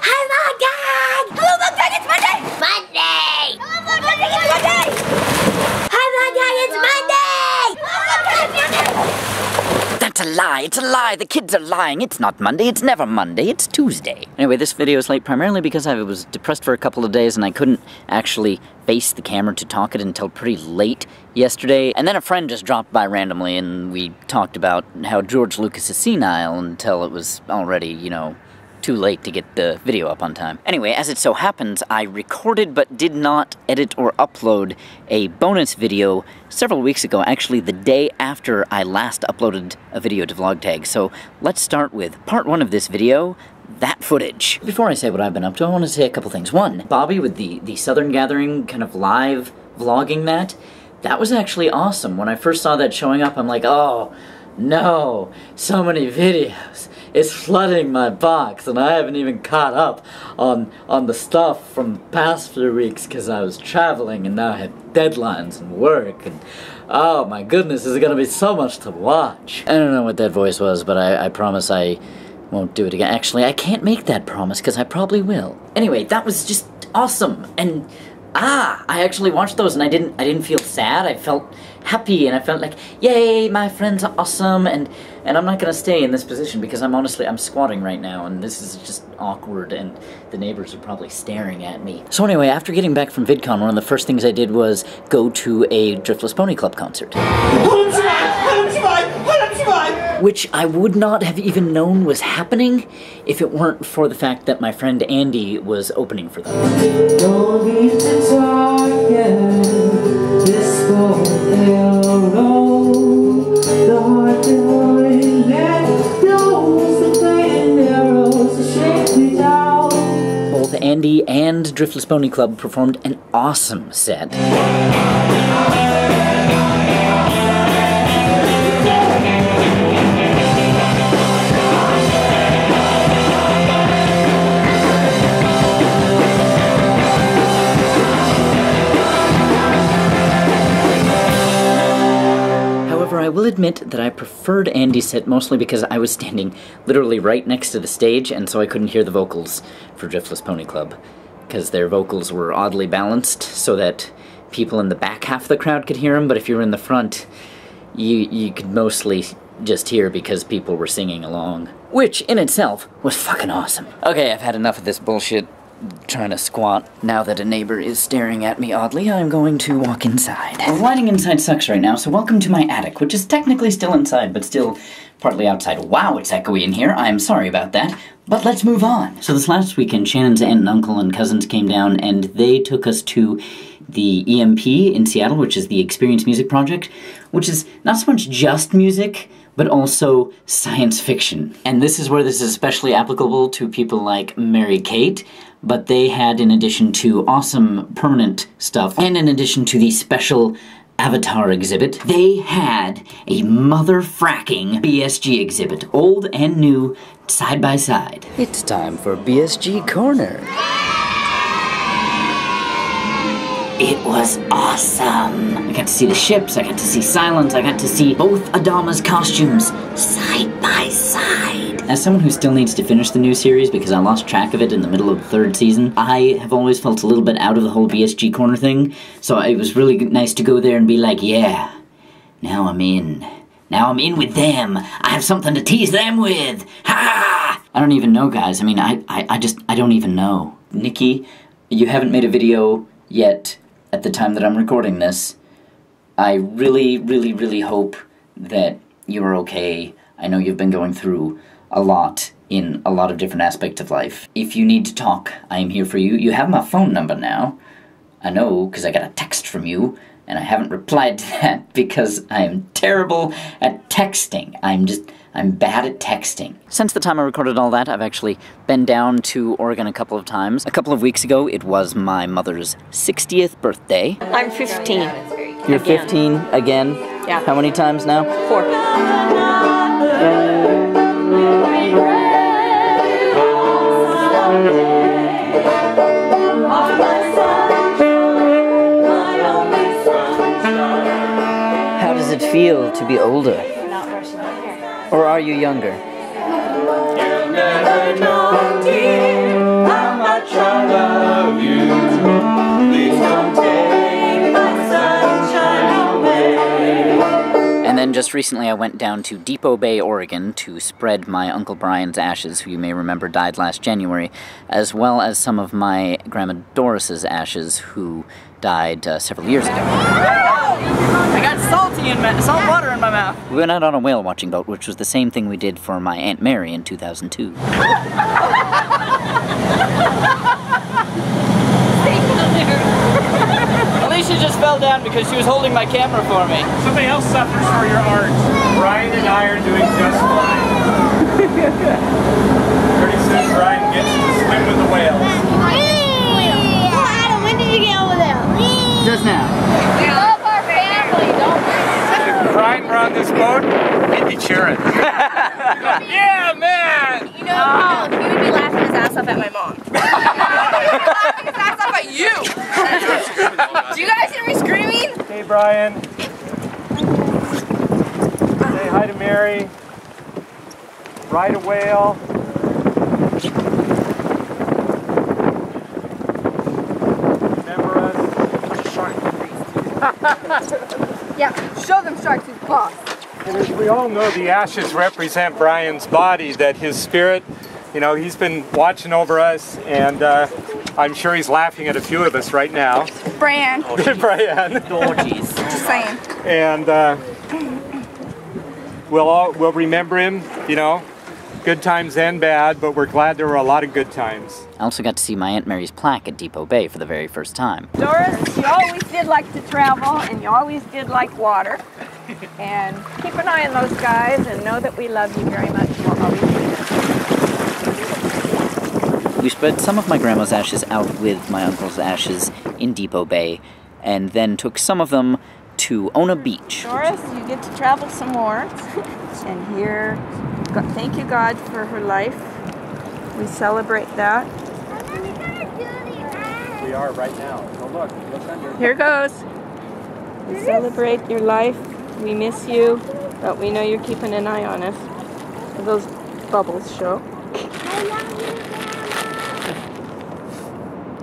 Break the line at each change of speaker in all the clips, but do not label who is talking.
Hi, Vlogtag! Hello, Vlogtag, it's Monday! Monday! Hello, Vlogtag, it's Monday! Hi, Vlogtag, it's Monday! Hello, Vlogtag, it's Monday!
That's a lie, it's a lie, the kids are lying. It's not Monday, it's never Monday, it's Tuesday. Anyway, this video is late primarily because I was depressed for a couple of days and I couldn't actually face the camera to talk it until pretty late yesterday. And then a friend just dropped by randomly and we talked about how George Lucas is senile until it was already, you know, too late to get the video up on time. Anyway, as it so happens, I recorded but did not edit or upload a bonus video several weeks ago, actually the day after I last uploaded a video to Vlogtag. So let's start with part one of this video, that footage. Before I say what I've been up to, I want to say a couple things. One, Bobby with the Southern Gathering kind of live vlogging that was actually awesome. When I first saw that showing up, I'm like, oh no, so many videos. It's flooding my box, and I haven't even caught up on the stuff from the past few weeks because I was traveling and now I have deadlines and work, and oh my goodness, there's gonna be so much to watch. I don't know what that voice was, but I promise I won't do it again. Actually, I can't make that promise because I probably will. Anyway, that was just awesome, and I actually watched those and I didn't feel sad. I felt happy and I felt like, yay, my friends are awesome, and I'm not gonna stay in this position because I'm squatting right now and this is just awkward and the neighbors are probably staring at me. So anyway, after getting back from VidCon, one of the first things I did was go to a Driftless Pony Club concert. Which I would not have even known was happening if it weren't for the fact that my friend Andy was opening for them. Both Andy and Driftless Pony Club performed an awesome set. I will admit that I preferred Andy's set mostly because I was standing literally right next to the stage and so I couldn't hear the vocals for Driftless Pony Club because their vocals were oddly balanced so that people in the back half of the crowd could hear them, but if you were in the front, you could mostly just hear because people were singing along, which in itself was fucking awesome. Okay, I've had enough of this bullshit trying to squat. Now that a neighbor is staring at me oddly, I'm going to walk inside. The lighting inside sucks right now, so welcome to my attic, which is technically still inside, but still partly outside. Wow, it's echoey in here. I'm sorry about that, but let's move on. So this last weekend, Shannon's aunt and uncle and cousins came down, and they took us to the EMP in Seattle, which is the Experience Music Project, which is not so much just music, but also science fiction. And this is where this is especially applicable to people like Mary Kate, but they had, in addition to awesome permanent stuff, and in addition to the special Avatar exhibit, they had a mother-fracking BSG exhibit, old and new, side by side. It's time for BSG Corner. It was awesome. I got to see the ships, I got to see Silence, I got to see both Adama's costumes side by side. As someone who still needs to finish the new series because I lost track of it in the middle of the third season, I have always felt a little bit out of the whole BSG Corner thing, so it was really nice to go there and be like, yeah, now I'm in. Now I'm in with them. I have something to tease them with. Ha! I don't even know, guys. I mean, I don't even know. Nikki, you haven't made a video yet at the time that I'm recording this. I really, really, really hope that you're okay. I know you've been going through a lot in a lot of different aspects of life. If you need to talk, I am here for you. You have my phone number now. I know, because I got a text from you, and I haven't replied to that because I am terrible at texting. I'm bad at texting. Since the time I recorded all that, I've actually been down to Oregon a couple of times. A couple of weeks ago, it was my mother's 60th birthday.
I'm 15.
You're 15 again?
Yeah.
How many times now?
4.
How does it feel to be older? Or are you younger?
You'll never know, dear.
just recently I went down to Depot Bay, Oregon to spread my Uncle Brian's ashes, who you may remember died last January, as well as some of my Grandma Doris's ashes, who died several years ago.
I got salt water in my mouth.
We went out on a whale watching boat, which was the same thing we did for my Aunt Mary in 2002.
Alicia just fell down because she was holding my camera for me.
Somebody else suffers for your art. Brian and I are doing just fine. Pretty soon Brian gets to swim with the whales.
Adam, when did you get over there?
Just now.
We love our family, don't we?
If Brian were on this boat, he'd be cheering. Yeah, man!
You know, he would be laughing his ass off at my mom. Laughing his ass off at you! Do you guys hear me screaming?
Hey, Brian. Say hi to Mary. Ride a whale. Remember us.
Yeah, show them Shark Tooth Paw.
And as we all know, the ashes represent Brian's body, that his spirit, you know, he's been watching over us, and I'm sure he's laughing at a few of us right now.
Brian.
Brian.
Oh, jeez.
Just saying.
And we'll remember him, you know, good times and bad, but we're glad there were a lot of good times.
I also got to see my Aunt Mary's plaque at Depot Bay for the very first time.
Doris, you always did like to travel, and you always did like water. And keep an eye on those guys, and know that we love you very much. And we'll always be there.
We spread some of my grandma's ashes out with my uncle's ashes in Depot Bay, and then took some of them to Ona Beach.
Doris, you get to travel some more. And here, thank you, God, for her life. We celebrate that.
We are right now. So look under.
Here goes. We celebrate your life. We miss you, but we know you're keeping an eye on us. Those bubbles show.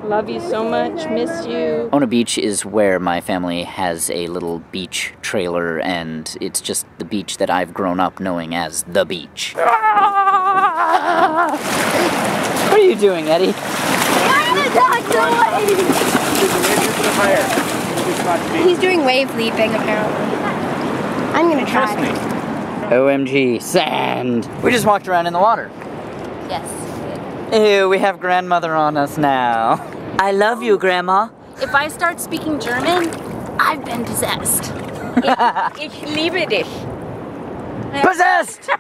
Love you so much, miss you.
Ona Beach is where my family has a little beach trailer, and it's just the beach that I've grown up knowing as the beach. What are you doing, Eddie?
He's doing wave leaping, apparently. I'm gonna try.
Trust me.
OMG, sand! We just walked around in the water.
Yes.
Ew, we have grandmother on us now. I love you, Grandma.
If I start speaking German, I've been possessed.
Ich liebe dich.
Possessed!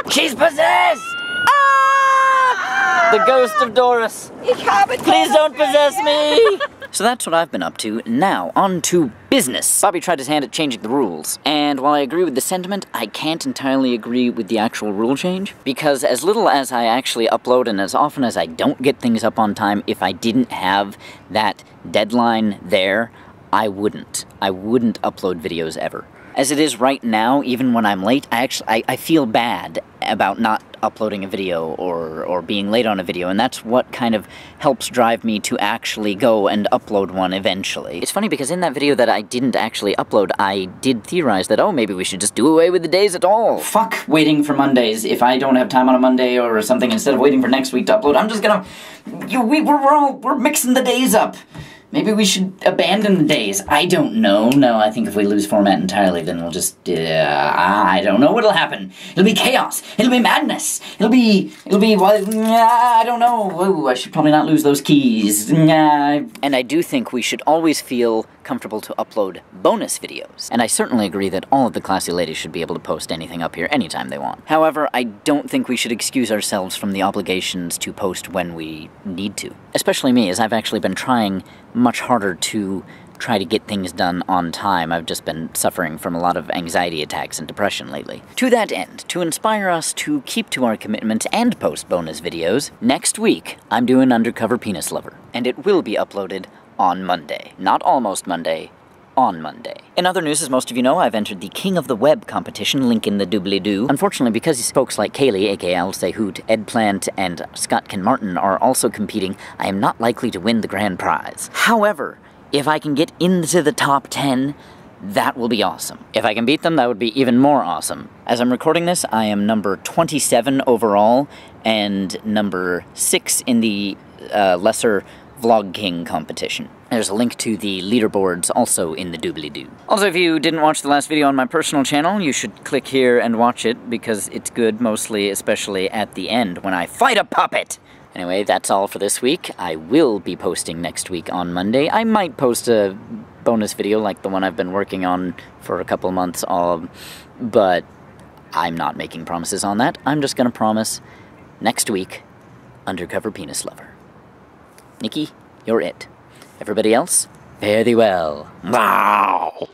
She's possessed! Ah! The ghost of Doris. Please don't possess me! So that's what I've been up to. Now, on to business. Bobby tried his hand at changing the rules, and while I agree with the sentiment, I can't entirely agree with the actual rule change, because as little as I actually upload and as often as I don't get things up on time, if I didn't have that deadline there, I wouldn't upload videos ever. As it is right now, even when I'm late, I feel bad about not uploading a video or being late on a video, and that's what kind of helps drive me to actually go and upload one eventually. It's funny because in that video that I didn't actually upload, I did theorize that, oh, maybe we should just do away with the days at all. Fuck waiting for Mondays. If I don't have time on a Monday or something, instead of waiting for next week to upload, I'm just gonna... We're mixing the days up. Maybe we should abandon the days. I don't know. No, I think if we lose format entirely, then we'll just, I don't know what'll happen. It'll be chaos. It'll be madness. It'll be, I don't know. Whoa, I should probably not lose those keys. And I do think we should always feel comfortable to upload bonus videos. And I certainly agree that all of the classy ladies should be able to post anything up here anytime they want. However, I don't think we should excuse ourselves from the obligations to post when we need to. Especially me, as I've actually been trying much harder to try to get things done on time. I've just been suffering from a lot of anxiety attacks and depression lately. To that end, to inspire us to keep to our commitment and post bonus videos, next week I'm doing Undercover Penis Lover, and it will be uploaded on Monday. Not almost Monday, on Monday. In other news, as most of you know, I've entered the King of the Web competition, link in the doobly-doo. Unfortunately, because folks like Kaylee, aka I'll Say Hoot, Ed Plant, and Scott Ken Martin are also competing, I am not likely to win the grand prize. However, if I can get into the top 10, that will be awesome. If I can beat them, that would be even more awesome. As I'm recording this, I am number 27 overall, and number 6 in the lesser Vlog King competition. There's a link to the leaderboards also in the doobly-doo. Also, if you didn't watch the last video on my personal channel, you should click here and watch it, because it's good, mostly, especially at the end, when I fight a puppet! Anyway, that's all for this week. I will be posting next week on Monday. I might post a bonus video like the one I've been working on for a couple months, but I'm not making promises on that. I'm just gonna promise next week, Undercover Penis Lover. Nikki, you're it. Everybody else, fare thee well. Wow!